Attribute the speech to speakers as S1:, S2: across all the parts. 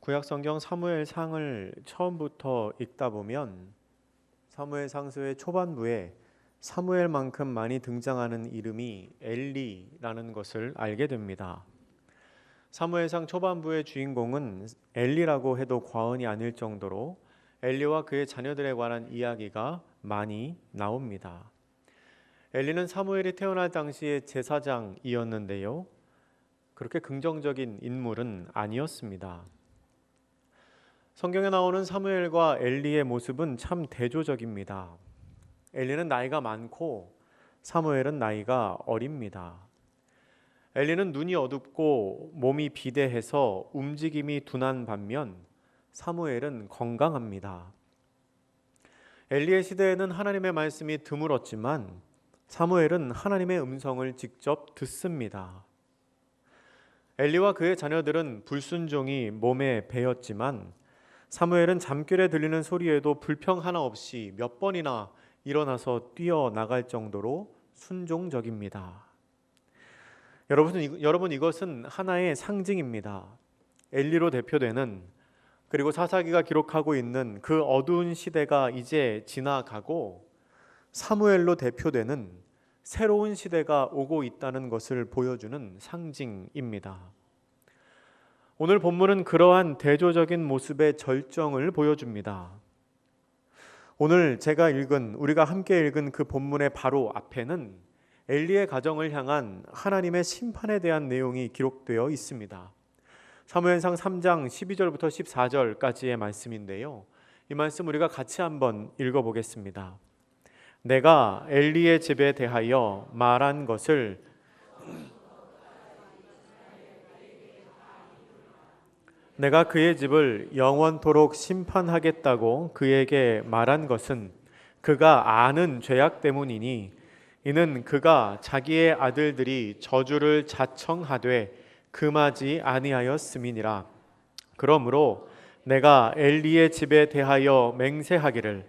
S1: 구약성경 사무엘상을 처음부터 읽다 보면 사무엘상서의 초반부에 사무엘만큼 많이 등장하는 이름이 엘리라는 것을 알게 됩니다. 사무엘상 초반부의 주인공은 엘리라고 해도 과언이 아닐 정도로 엘리와 그의 자녀들에 관한 이야기가 많이 나옵니다. 엘리는 사무엘이 태어날 당시의 제사장이었는데요. 그렇게 긍정적인 인물은 아니었습니다. 성경에 나오는 사무엘과 엘리의 모습은 참 대조적입니다. 엘리는 나이가 많고 사무엘은 나이가 어립니다. 엘리는 눈이 어둡고 몸이 비대해서 움직임이 둔한 반면 사무엘은 건강합니다. 엘리의 시대에는 하나님의 말씀이 드물었지만 사무엘은 하나님의 음성을 직접 듣습니다. 엘리와 그의 자녀들은 불순종이 몸에 배었지만 사무엘은 잠결에 들리는 소리에도 불평 하나 없이 몇 번이나 일어나서 뛰어나갈 정도로 순종적입니다. 여러분 이것은 하나의 상징입니다. 엘리로 대표되는 그리고 사사기가 기록하고 있는 그 어두운 시대가 이제 지나가고 사무엘로 대표되는 새로운 시대가 오고 있다는 것을 보여주는 상징입니다. 오늘 본문은 그러한 대조적인 모습의 절정을 보여줍니다. 오늘 우리가 함께 읽은 그 본문의 바로 앞에는 엘리의 가정을 향한 하나님의 심판에 대한 내용이 기록되어 있습니다. 사무엘상 3장 12절부터 14절까지의 말씀인데요. 이 말씀 우리가 같이 한번 읽어보겠습니다. 내가 엘리의 집에 대하여 말한 것을 내가 그의 집을 영원토록 심판하겠다고 그에게 말한 것은 그가 아는 죄악 때문이니 이는 그가 자기의 아들들이 저주를 자청하되 금하지 아니하였음이니라. 그러므로 내가 엘리의 집에 대하여 맹세하기를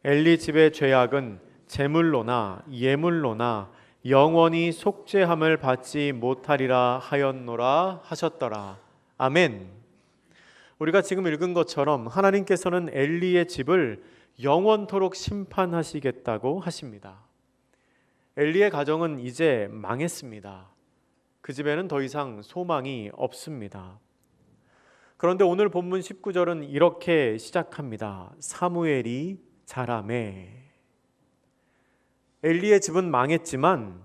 S1: 엘리 집의 죄악은 제물로나 예물로나 영원히 속죄함을 받지 못하리라 하였노라 하셨더라. 아멘. 우리가 지금 읽은 것처럼 하나님께서는 엘리의 집을 영원토록 심판하시겠다고 하십니다. 엘리의 가정은 이제 망했습니다. 그 집에는 더 이상 소망이 없습니다. 그런데 오늘 본문 19절은 이렇게 시작합니다. 사무엘이 자라매. 엘리의 집은 망했지만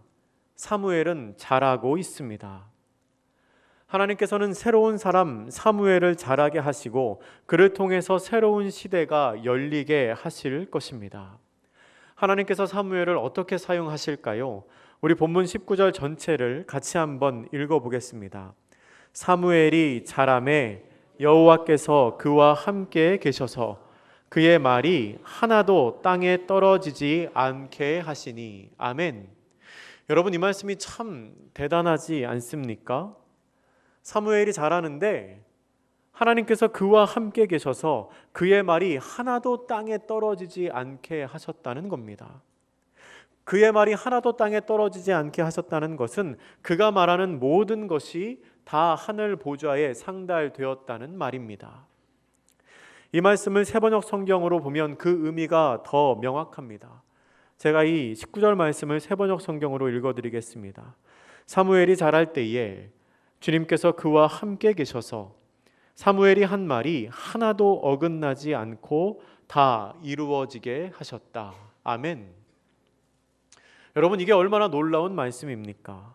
S1: 사무엘은 자라고 있습니다. 하나님께서는 새로운 사람 사무엘을 자라게 하시고 그를 통해서 새로운 시대가 열리게 하실 것입니다. 하나님께서 사무엘을 어떻게 사용하실까요? 우리 본문 19절 전체를 같이 한번 읽어보겠습니다. 사무엘이 자라매 여호와께서 그와 함께 계셔서 그의 말이 하나도 땅에 떨어지지 않게 하시니. 아멘. 여러분 이 말씀이 참 대단하지 않습니까? 사무엘이 자라는데 하나님께서 그와 함께 계셔서 그의 말이 하나도 땅에 떨어지지 않게 하셨다는 겁니다. 그의 말이 하나도 땅에 떨어지지 않게 하셨다는 것은 그가 말하는 모든 것이 다 하늘 보좌에 상달되었다는 말입니다. 이 말씀을 세번역 성경으로 보면 그 의미가 더 명확합니다. 제가 이 19절 말씀을 세번역 성경으로 읽어드리겠습니다. 사무엘이 자랄 때에 주님께서 그와 함께 계셔서 사무엘이 한 말이 하나도 어긋나지 않고 다 이루어지게 하셨다. 아멘. 여러분 이게 얼마나 놀라운 말씀입니까?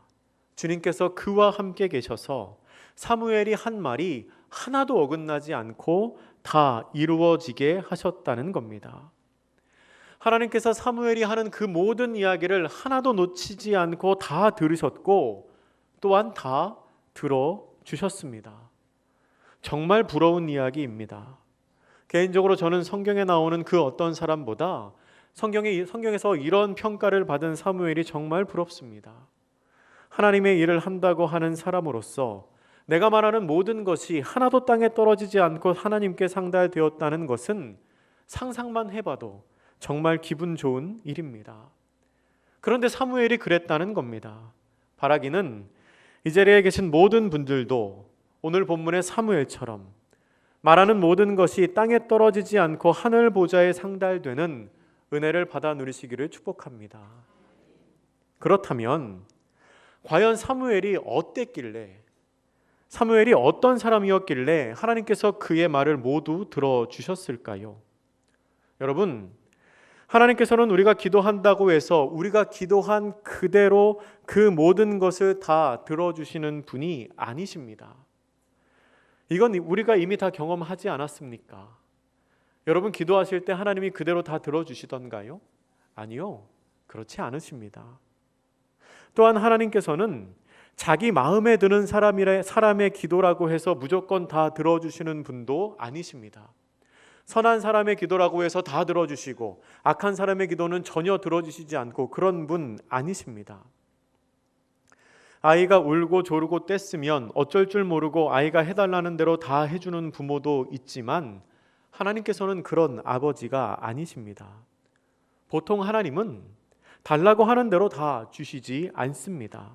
S1: 주님께서 그와 함께 계셔서 사무엘이 한 말이 하나도 어긋나지 않고 다 이루어지게 하셨다는 겁니다. 하나님께서 사무엘이 하는 그 모든 이야기를 하나도 놓치지 않고 다 들으셨고 또한 다 들어주셨습니다. 정말 부러운 이야기입니다. 개인적으로 저는 성경에 나오는 그 어떤 사람보다 성경에서 이런 평가를 받은 사무엘이 정말 부럽습니다. 하나님의 일을 한다고 하는 사람으로서 내가 말하는 모든 것이 하나도 땅에 떨어지지 않고 하나님께 상달되었다는 것은 상상만 해봐도 정말 기분 좋은 일입니다. 그런데 사무엘이 그랬다는 겁니다. 바라기는 이 자리에 계신 모든 분들도 오늘 본문의 사무엘처럼 말하는 모든 것이 땅에 떨어지지 않고 하늘 보좌에 상달되는 은혜를 받아 누리시기를 축복합니다. 그렇다면 과연 사무엘이 어땠길래, 사무엘이 어떤 사람이었길래 하나님께서 그의 말을 모두 들어주셨을까요? 여러분, 하나님께서는 우리가 기도한다고 해서 우리가 기도한 그대로 그 모든 것을 다 들어주시는 분이 아니십니다. 이건 우리가 이미 다 경험하지 않았습니까? 여러분, 기도하실 때 하나님이 그대로 다 들어주시던가요? 아니요, 그렇지 않으십니다. 또한 하나님께서는 자기 마음에 드는 사람의 기도라고 해서 무조건 다 들어주시는 분도 아니십니다. 선한 사람의 기도라고 해서 다 들어주시고 악한 사람의 기도는 전혀 들어주시지 않고 그런 분 아니십니다. 아이가 울고 조르고 뗐으면 어쩔 줄 모르고 아이가 해달라는 대로 다 해주는 부모도 있지만 하나님께서는 그런 아버지가 아니십니다. 보통 하나님은 달라고 하는 대로 다 주시지 않습니다.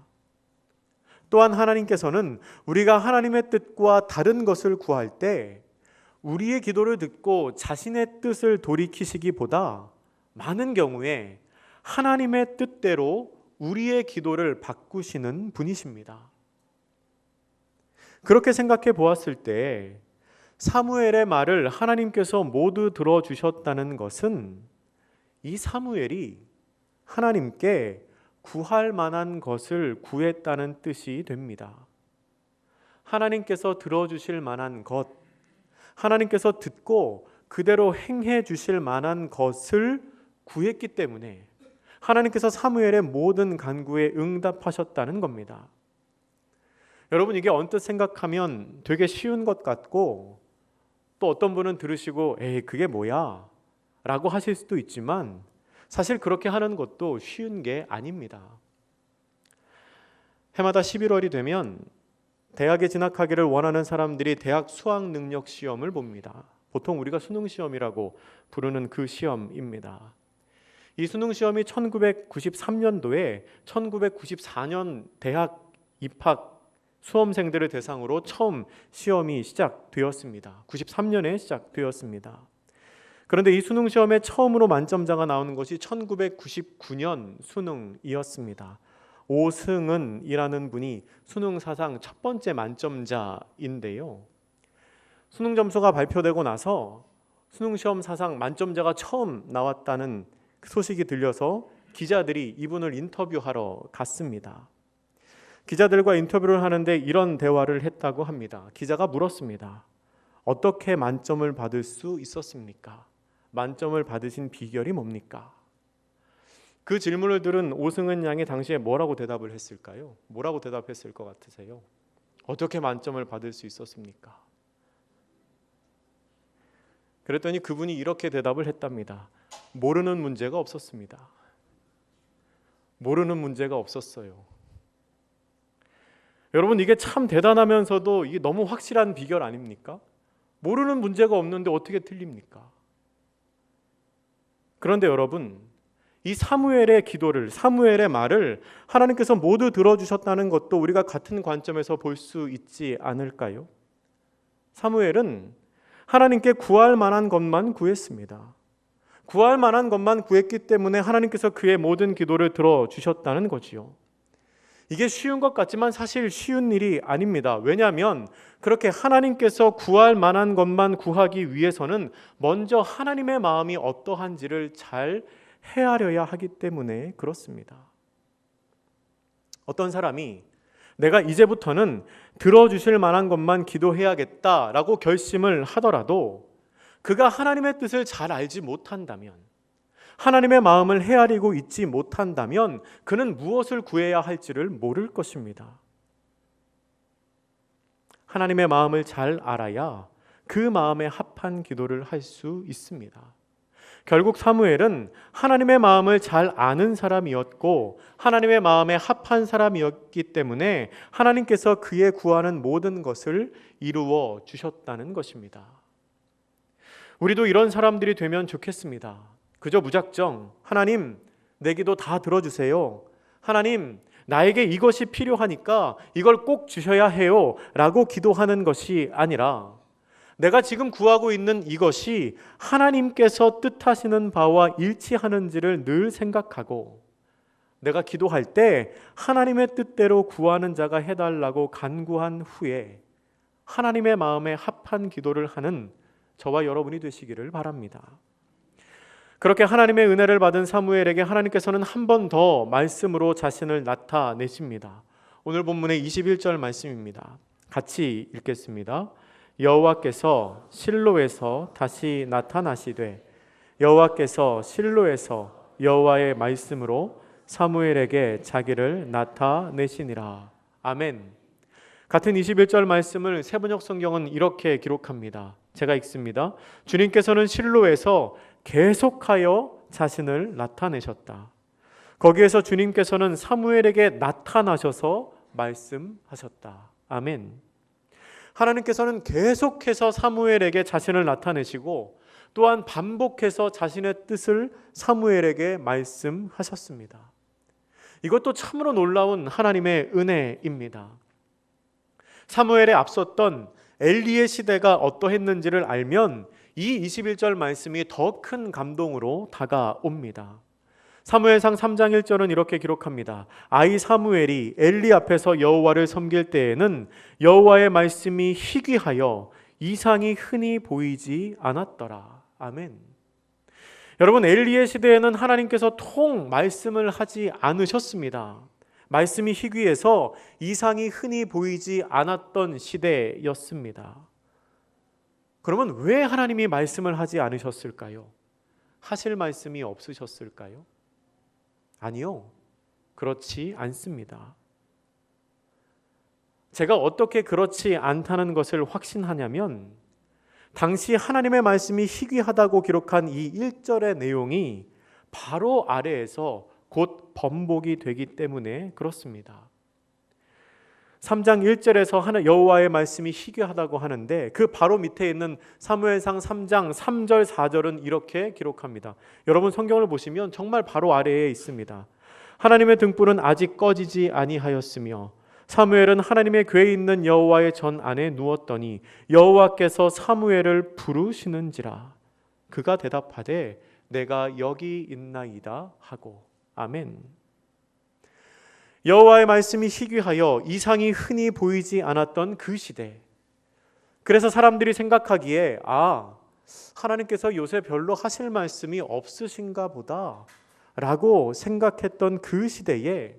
S1: 또한 하나님께서는 우리가 하나님의 뜻과 다른 것을 구할 때 우리의 기도를 듣고 자신의 뜻을 돌이키시기보다 많은 경우에 하나님의 뜻대로 우리의 기도를 바꾸시는 분이십니다. 그렇게 생각해 보았을 때 사무엘의 말을 하나님께서 모두 들어주셨다는 것은 이 사무엘이 하나님께 구할 만한 것을 구했다는 뜻이 됩니다. 하나님께서 들어주실 만한 것, 하나님께서 듣고 그대로 행해 주실 만한 것을 구했기 때문에 하나님께서 사무엘의 모든 간구에 응답하셨다는 겁니다. 여러분, 이게 언뜻 생각하면 되게 쉬운 것 같고 또 어떤 분은 들으시고 에이 그게 뭐야? 라고 하실 수도 있지만 사실 그렇게 하는 것도 쉬운 게 아닙니다. 해마다 11월이 되면 대학에 진학하기를 원하는 사람들이 대학 수학 능력 시험을 봅니다. 보통 우리가 수능 시험이라고 부르는 그 시험입니다. 이 수능 시험이 1993년도에 1994년 대학 입학 수험생들을 대상으로 처음 시험이 시작되었습니다. 93년에 시작되었습니다. 그런데 이 수능 시험에 처음으로 만점자가 나오는 것이 1999년 수능이었습니다. 오승은이라는 분이 수능 사상 첫 번째 만점자인데요. 수능 점수가 발표되고 나서 수능 시험 사상 만점자가 처음 나왔다는 소식이 들려서 기자들이 이분을 인터뷰하러 갔습니다. 기자들과 인터뷰를 하는데 이런 대화를 했다고 합니다. 기자가 물었습니다. 어떻게 만점을 받을 수 있었습니까? 만점을 받으신 비결이 뭡니까? 그 질문을 들은 오승은 양이 당시에 뭐라고 대답을 했을까요? 뭐라고 대답했을 것 같으세요? 어떻게 만점을 받을 수 있었습니까? 그랬더니 그분이 이렇게 대답을 했답니다. 모르는 문제가 없었습니다. 모르는 문제가 없었어요. 여러분, 이게 참 대단하면서도 이게 너무 확실한 비결 아닙니까? 모르는 문제가 없는데 어떻게 틀립니까? 그런데 여러분, 이 사무엘의 기도를, 사무엘의 말을 하나님께서 모두 들어주셨다는 것도 우리가 같은 관점에서 볼 수 있지 않을까요? 사무엘은 하나님께 구할 만한 것만 구했습니다. 구할 만한 것만 구했기 때문에 하나님께서 그의 모든 기도를 들어주셨다는 거지요. 이게 쉬운 것 같지만 사실 쉬운 일이 아닙니다. 왜냐하면 그렇게 하나님께서 구할 만한 것만 구하기 위해서는 먼저 하나님의 마음이 어떠한지를 잘 헤아려야 하기 때문에 그렇습니다. 어떤 사람이 내가 이제부터는 들어주실 만한 것만 기도해야겠다라고 결심을 하더라도 그가 하나님의 뜻을 잘 알지 못한다면, 하나님의 마음을 헤아리고 있지 못한다면 그는 무엇을 구해야 할지를 모를 것입니다. 하나님의 마음을 잘 알아야 그 마음에 합한 기도를 할 수 있습니다. 결국 사무엘은 하나님의 마음을 잘 아는 사람이었고 하나님의 마음에 합한 사람이었기 때문에 하나님께서 그의 구하는 모든 것을 이루어 주셨다는 것입니다. 우리도 이런 사람들이 되면 좋겠습니다. 그저 무작정 하나님 내 기도 다 들어주세요. 하나님 나에게 이것이 필요하니까 이걸 꼭 주셔야 해요 라고 기도하는 것이 아니라 내가 지금 구하고 있는 이것이 하나님께서 뜻하시는 바와 일치하는지를 늘 생각하고 내가 기도할 때 하나님의 뜻대로 구하는 자가 해달라고 간구한 후에 하나님의 마음에 합한 기도를 하는 저와 여러분이 되시기를 바랍니다. 그렇게 하나님의 은혜를 받은 사무엘에게 하나님께서는 한 번 더 말씀으로 자신을 나타내십니다. 오늘 본문의 21절 말씀입니다. 같이 읽겠습니다. 여호와께서 실로에서 다시 나타나시되 여호와께서 실로에서 여호와의 말씀으로 사무엘에게 자기를 나타내시니라. 아멘. 같은 21절 말씀을 세번역 성경은 이렇게 기록합니다. 제가 읽습니다. 주님께서는 실로에서 계속하여 자신을 나타내셨다. 거기에서 주님께서는 사무엘에게 나타나셔서 말씀하셨다. 아멘. 하나님께서는 계속해서 사무엘에게 자신을 나타내시고 또한 반복해서 자신의 뜻을 사무엘에게 말씀하셨습니다. 이것도 참으로 놀라운 하나님의 은혜입니다. 사무엘에 앞섰던 엘리의 시대가 어떠했는지를 알면 이 21절 말씀이 더 큰 감동으로 다가옵니다. 사무엘상 3장 1절은 이렇게 기록합니다. 아이 사무엘이 엘리 앞에서 여호와를 섬길 때에는 여호와의 말씀이 희귀하여 이상이 흔히 보이지 않았더라. 아멘. 여러분, 엘리의 시대에는 하나님께서 통 말씀을 하지 않으셨습니다. 말씀이 희귀해서 이상이 흔히 보이지 않았던 시대였습니다. 그러면 왜 하나님이 말씀을 하지 않으셨을까요? 하실 말씀이 없으셨을까요? 아니요, 그렇지 않습니다. 제가 어떻게 그렇지 않다는 것을 확신하냐면 당시 하나님의 말씀이 희귀하다고 기록한 이 1절의 내용이 바로 아래에서 곧 번복이 되기 때문에 그렇습니다. 3장 1절에서 여호와의 말씀이 희귀하다고 하는데 그 바로 밑에 있는 사무엘상 3장 3절 4절은 이렇게 기록합니다. 여러분 성경을 보시면 정말 바로 아래에 있습니다. 하나님의 등불은 아직 꺼지지 아니하였으며 사무엘은 하나님의 궤에 있는 여호와의 전 안에 누웠더니 여호와께서 사무엘을 부르시는지라. 그가 대답하되 내가 여기 있나이다 하고. 아멘. 여호와의 말씀이 희귀하여 이상이 흔히 보이지 않았던 그 시대. 그래서 사람들이 생각하기에 하나님께서 요새 별로 하실 말씀이 없으신가 보다 라고 생각했던 그 시대에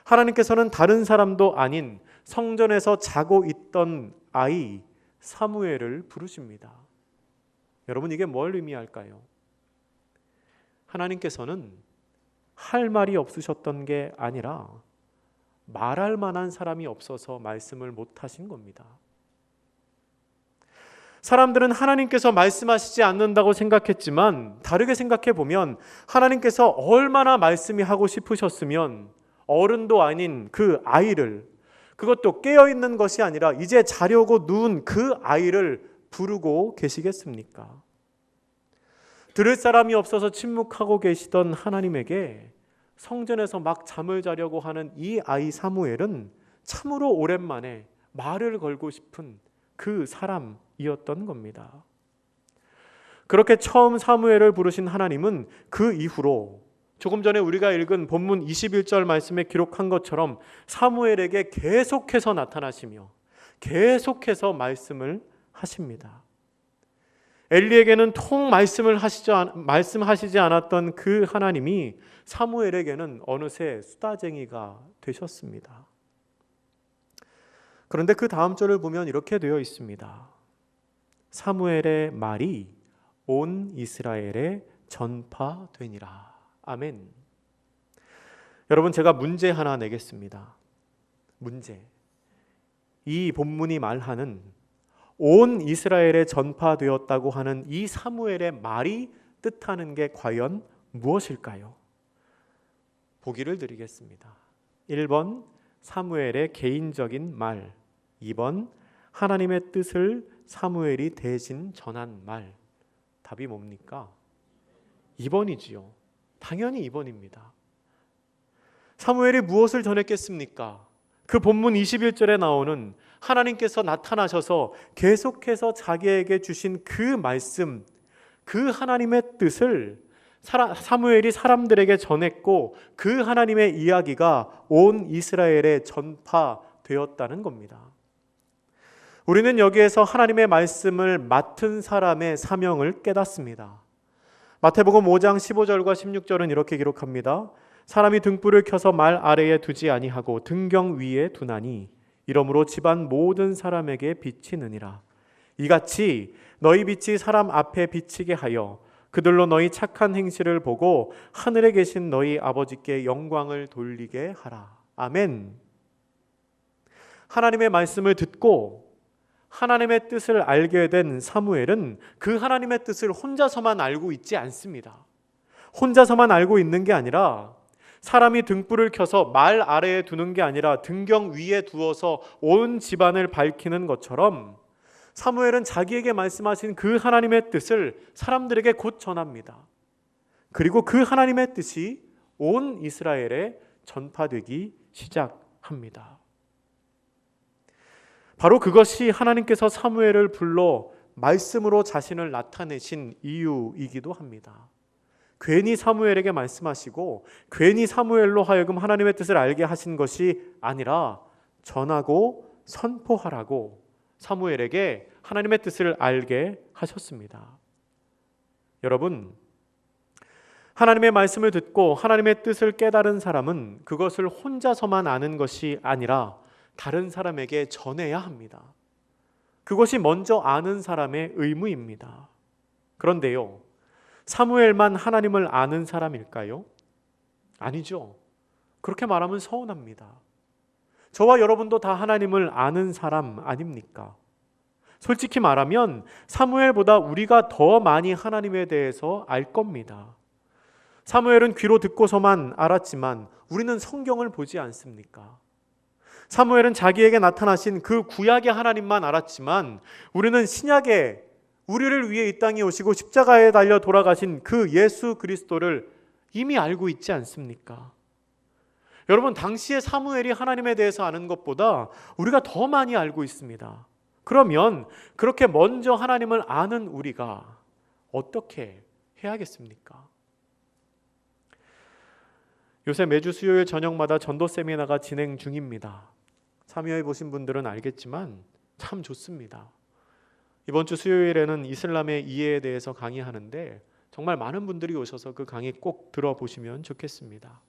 S1: 하나님께서는 다른 사람도 아닌 성전에서 자고 있던 아이 사무엘을 부르십니다. 여러분, 이게 뭘 의미할까요? 하나님께서는 할 말이 없으셨던 게 아니라 말할 만한 사람이 없어서 말씀을 못 하신 겁니다. 사람들은 하나님께서 말씀하시지 않는다고 생각했지만 다르게 생각해 보면 하나님께서 얼마나 말씀이 하고 싶으셨으면 어른도 아닌 그 아이를, 그것도 깨어있는 것이 아니라 이제 자려고 누운 그 아이를 부르고 계시겠습니까? 들을 사람이 없어서 침묵하고 계시던 하나님에게 성전에서 막 잠을 자려고 하는 이 아이 사무엘은 참으로 오랜만에 말을 걸고 싶은 그 사람이었던 겁니다. 그렇게 처음 사무엘을 부르신 하나님은 그 이후로 조금 전에 우리가 읽은 본문 21절 말씀에 기록한 것처럼 사무엘에게 계속해서 나타나시며 계속해서 말씀을 하십니다. 엘리에게는 통 말씀하시지 않았던 그 하나님이 사무엘에게는 어느새 수다쟁이가 되셨습니다. 그런데 그 다음 절을 보면 이렇게 되어 있습니다. 사무엘의 말이 온 이스라엘에 전파되니라. 아멘. 여러분, 제가 문제 하나 내겠습니다. 문제. 이 본문이 말하는 온 이스라엘에 전파되었다고 하는 이 사무엘의 말이 뜻하는 게 과연 무엇일까요? 보기를 드리겠습니다. 1번 사무엘의 개인적인 말, 2번 하나님의 뜻을 사무엘이 대신 전한 말. 답이 뭡니까? 2번이지요. 당연히 2번입니다. 사무엘이 무엇을 전했겠습니까? 그 본문 21절에 나오는 하나님께서 나타나셔서 계속해서 자기에게 주신 그 말씀, 그 하나님의 뜻을 사무엘이 사람들에게 전했고 그 하나님의 이야기가 온 이스라엘에 전파되었다는 겁니다. 우리는 여기에서 하나님의 말씀을 맡은 사람의 사명을 깨닫습니다. 마태복음 5장 15절과 16절은 이렇게 기록합니다. 사람이 등불을 켜서 말 아래에 두지 아니하고 등경 위에 두나니 이러므로 집안 모든 사람에게 비치느니라. 이같이 너희 빛이 사람 앞에 비치게 하여 그들로 너희 착한 행실을 보고 하늘에 계신 너희 아버지께 영광을 돌리게 하라. 아멘. 하나님의 말씀을 듣고 하나님의 뜻을 알게 된 사무엘은 그 하나님의 뜻을 혼자서만 알고 있지 않습니다. 혼자서만 알고 있는 게 아니라 사람이 등불을 켜서 말 아래에 두는 게 아니라 등경 위에 두어서 온 집안을 밝히는 것처럼 사무엘은 자기에게 말씀하신 그 하나님의 뜻을 사람들에게 곧 전합니다. 그리고 그 하나님의 뜻이 온 이스라엘에 전파되기 시작합니다. 바로 그것이 하나님께서 사무엘을 불러 말씀으로 자신을 나타내신 이유이기도 합니다. 괜히 사무엘에게 말씀하시고 괜히 사무엘로 하여금 하나님의 뜻을 알게 하신 것이 아니라 전하고 선포하라고 사무엘에게 하나님의 뜻을 알게 하셨습니다. 여러분, 하나님의 말씀을 듣고 하나님의 뜻을 깨달은 사람은 그것을 혼자서만 아는 것이 아니라 다른 사람에게 전해야 합니다. 그것이 먼저 아는 사람의 의무입니다. 그런데요, 사무엘만 하나님을 아는 사람일까요? 아니죠. 그렇게 말하면 서운합니다. 저와 여러분도 다 하나님을 아는 사람 아닙니까? 솔직히 말하면 사무엘보다 우리가 더 많이 하나님에 대해서 알 겁니다. 사무엘은 귀로 듣고서만 알았지만 우리는 성경을 보지 않습니까? 사무엘은 자기에게 나타나신 그 구약의 하나님만 알았지만 우리는 신약에 우리를 위해 이 땅에 오시고 십자가에 달려 돌아가신 그 예수 그리스도를 이미 알고 있지 않습니까? 여러분, 당시에 사무엘이 하나님에 대해서 아는 것보다 우리가 더 많이 알고 있습니다. 그러면 그렇게 먼저 하나님을 아는 우리가 어떻게 해야겠습니까? 요새 매주 수요일 저녁마다 전도 세미나가 진행 중입니다. 참여해 보신 분들은 알겠지만 참 좋습니다. 이번 주 수요일에는 이슬람의 이해에 대해서 강의하는데 정말 많은 분들이 오셔서 그 강의 꼭 들어보시면 좋겠습니다.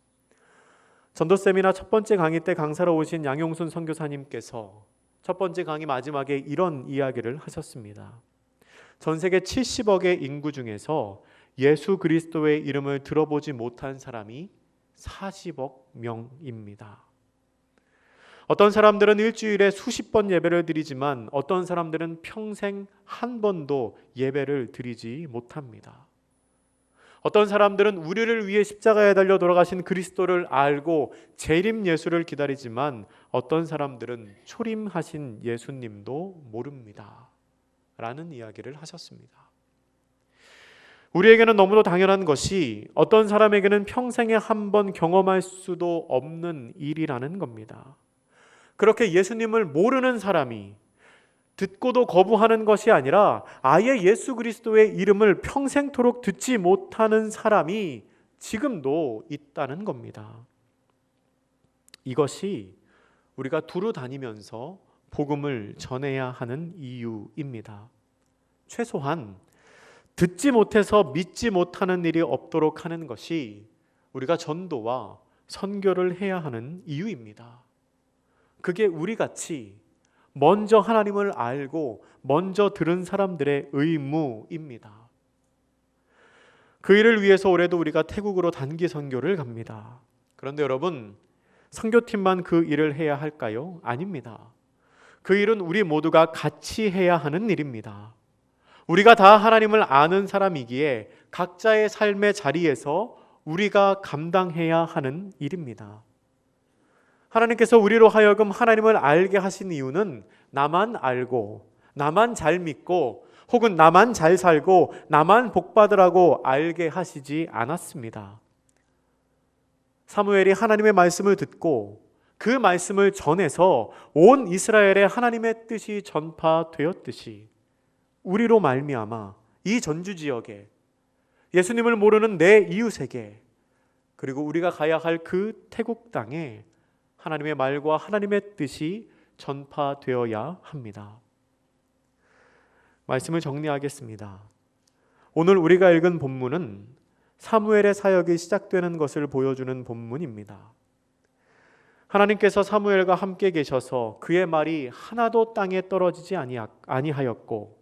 S1: 전도 세미나 첫 번째 강의 때 강사로 오신 양용순 선교사님께서 첫 번째 강의 마지막에 이런 이야기를 하셨습니다. 전 세계 70억의 인구 중에서 예수 그리스도의 이름을 들어보지 못한 사람이 40억 명입니다. 어떤 사람들은 일주일에 수십 번 예배를 드리지만 어떤 사람들은 평생 한 번도 예배를 드리지 못합니다. 어떤 사람들은 우리를 위해 십자가에 달려 돌아가신 그리스도를 알고 재림 예수를 기다리지만 어떤 사람들은 초림하신 예수님도 모릅니다. 라는 이야기를 하셨습니다. 우리에게는 너무도 당연한 것이 어떤 사람에게는 평생에 한 번 경험할 수도 없는 일이라는 겁니다. 그렇게 예수님을 모르는 사람이 듣고도 거부하는 것이 아니라 아예 예수 그리스도의 이름을 평생토록 듣지 못하는 사람이 지금도 있다는 겁니다. 이것이 우리가 두루 다니면서 복음을 전해야 하는 이유입니다. 최소한 듣지 못해서 믿지 못하는 일이 없도록 하는 것이 우리가 전도와 선교를 해야 하는 이유입니다. 그게 우리같이 먼저 하나님을 알고 먼저 들은 사람들의 의무입니다. 그 일을 위해서 올해도 우리가 태국으로 단기 선교를 갑니다. 그런데 여러분, 선교팀만 그 일을 해야 할까요? 아닙니다. 그 일은 우리 모두가 같이 해야 하는 일입니다. 우리가 다 하나님을 아는 사람이기에 각자의 삶의 자리에서 우리가 감당해야 하는 일입니다. 하나님께서 우리로 하여금 하나님을 알게 하신 이유는 나만 알고 나만 잘 믿고 혹은 나만 잘 살고 나만 복받으라고 알게 하시지 않았습니다. 사무엘이 하나님의 말씀을 듣고 그 말씀을 전해서 온 이스라엘에 하나님의 뜻이 전파되었듯이 우리로 말미암아 이 전주 지역에 예수님을 모르는 내 이웃에게 그리고 우리가 가야 할 그 태국 땅에 하나님의 말과 하나님의 뜻이 전파되어야 합니다. 말씀을 정리하겠습니다. 오늘 우리가 읽은 본문은 사무엘의 사역이 시작되는 것을 보여주는 본문입니다. 하나님께서 사무엘과 함께 계셔서 그의 말이 하나도 땅에 떨어지지 아니하였고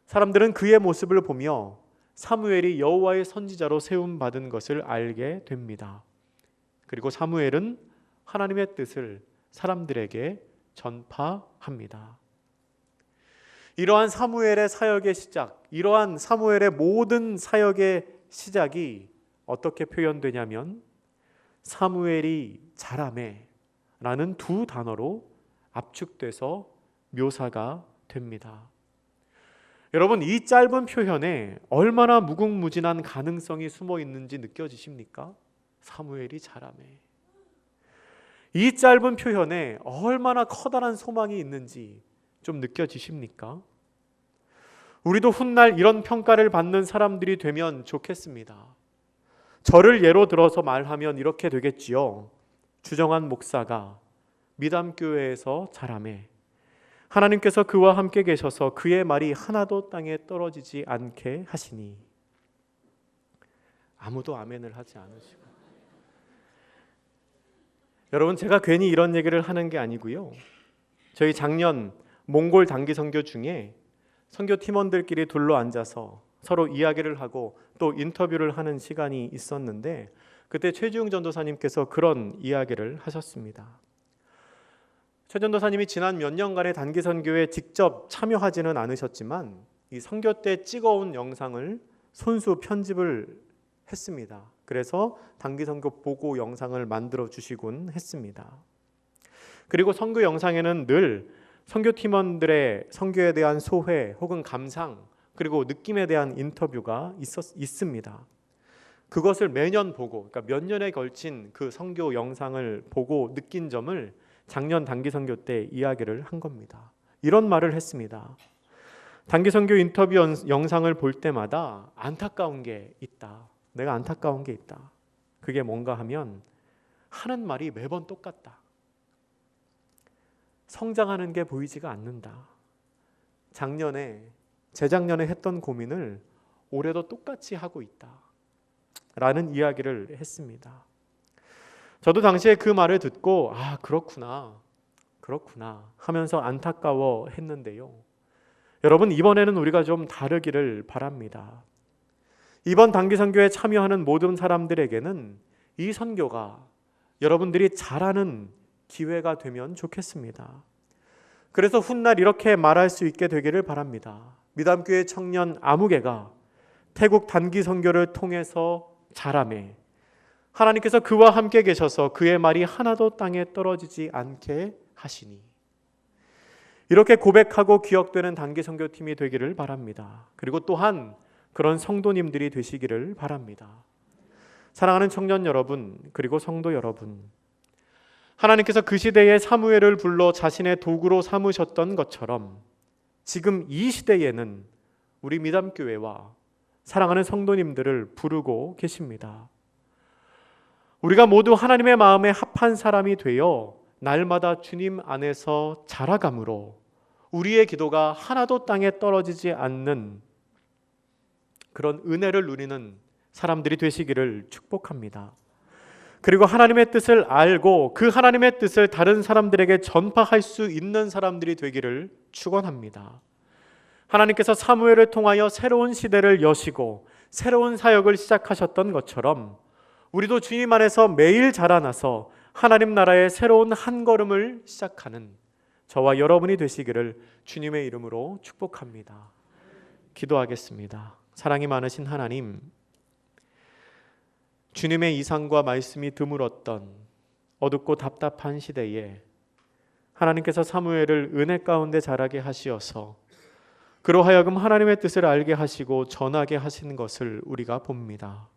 S1: 사람들은 그의 모습을 보며 사무엘이 여호와의 선지자로 세움받은 것을 알게 됩니다. 그리고 사무엘은 하나님의 뜻을 사람들에게 전파합니다. 이러한 사무엘의 사역의 시작, 이러한 사무엘의 모든 사역의 시작이 어떻게 표현되냐면 사무엘이 자라매 라는 두 단어로 압축돼서 묘사가 됩니다. 여러분, 이 짧은 표현에 얼마나 무궁무진한 가능성이 숨어 있는지 느껴지십니까? 사무엘이 자라매. 이 짧은 표현에 얼마나 커다란 소망이 있는지 좀 느껴지십니까? 우리도 훗날 이런 평가를 받는 사람들이 되면 좋겠습니다. 저를 예로 들어서 말하면 이렇게 되겠지요. 주정한 목사가 미담교회에서 자라매 하나님께서 그와 함께 계셔서 그의 말이 하나도 땅에 떨어지지 않게 하시니. 아무도 아멘을 하지 않으시고. 여러분, 제가 괜히 이런 얘기를 하는 게 아니고요. 저희 작년 몽골 단기 선교 중에 선교 팀원들끼리 둘러앉아서 서로 이야기를 하고 또 인터뷰를 하는 시간이 있었는데 그때 최지웅 전도사님께서 그런 이야기를 하셨습니다. 최 전도사님이 지난 몇 년간의 단기 선교에 직접 참여하지는 않으셨지만 이 선교 때 찍어온 영상을 손수 편집을 했습니다. 그래서 단기 선교 보고 영상을 만들어 주시곤 했습니다. 그리고 선교 영상에는 늘 선교 팀원들의 선교에 대한 소회 혹은 감상 그리고 느낌에 대한 인터뷰가 있습니다. 그것을 매년 보고, 그러니까 몇 년에 걸친 그 선교 영상을 보고 느낀 점을 작년 단기 선교 때 이야기를 한 겁니다. 이런 말을 했습니다. 단기 선교 인터뷰 영상을 볼 때마다 안타까운 게 있다. 내가 안타까운 게 있다. 그게 뭔가 하면 하는 말이 매번 똑같다. 성장하는 게 보이지가 않는다. 재작년에 했던 고민을 올해도 똑같이 하고 있다. 라는 이야기를 했습니다. 저도 당시에 그 말을 듣고 그렇구나 하면서 안타까워 했는데요. 여러분, 이번에는 우리가 좀 다르기를 바랍니다. 이번 단기 선교에 참여하는 모든 사람들에게는 이 선교가 여러분들이 잘하는 기회가 되면 좋겠습니다. 그래서 훗날 이렇게 말할 수 있게 되기를 바랍니다. 미담교회 청년 아무개가 태국 단기 선교를 통해서 자라매 하나님께서 그와 함께 계셔서 그의 말이 하나도 땅에 떨어지지 않게 하시니. 이렇게 고백하고 기억되는 단기 선교팀이 되기를 바랍니다. 그리고 또한 그런 성도님들이 되시기를 바랍니다. 사랑하는 청년 여러분, 그리고 성도 여러분, 하나님께서 그 시대에 사무엘을 불러 자신의 도구로 삼으셨던 것처럼 지금 이 시대에는 우리 미담교회와 사랑하는 성도님들을 부르고 계십니다. 우리가 모두 하나님의 마음에 합한 사람이 되어 날마다 주님 안에서 자라감으로 우리의 기도가 하나도 땅에 떨어지지 않는 그런 은혜를 누리는 사람들이 되시기를 축복합니다. 그리고 하나님의 뜻을 알고 그 하나님의 뜻을 다른 사람들에게 전파할 수 있는 사람들이 되기를 축원합니다. 하나님께서 사무엘을 통하여 새로운 시대를 여시고 새로운 사역을 시작하셨던 것처럼 우리도 주님 안에서 매일 자라나서 하나님 나라의 새로운 한 걸음을 시작하는 저와 여러분이 되시기를 주님의 이름으로 축복합니다. 기도하겠습니다. 사랑이 많으신 하나님, 주님의 이상과 말씀이 드물었던 어둡고 답답한 시대에 하나님께서 사무엘을 은혜 가운데 자라게 하시어서 그로 하여금 하나님의 뜻을 알게 하시고 전하게 하시는 것을 우리가 봅니다.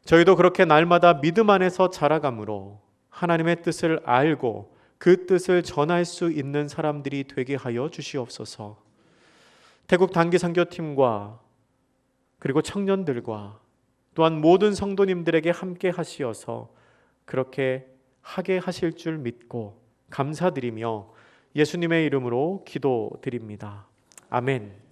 S1: 저희도 그렇게 날마다 믿음 안에서 자라감으로 하나님의 뜻을 알고 그 뜻을 전할 수 있는 사람들이 되게 하여 주시옵소서. 태국 단기선교팀과 그리고 청년들과 또한 모든 성도님들에게 함께 하시어서 그렇게 하게 하실 줄 믿고 감사드리며 예수님의 이름으로 기도드립니다. 아멘.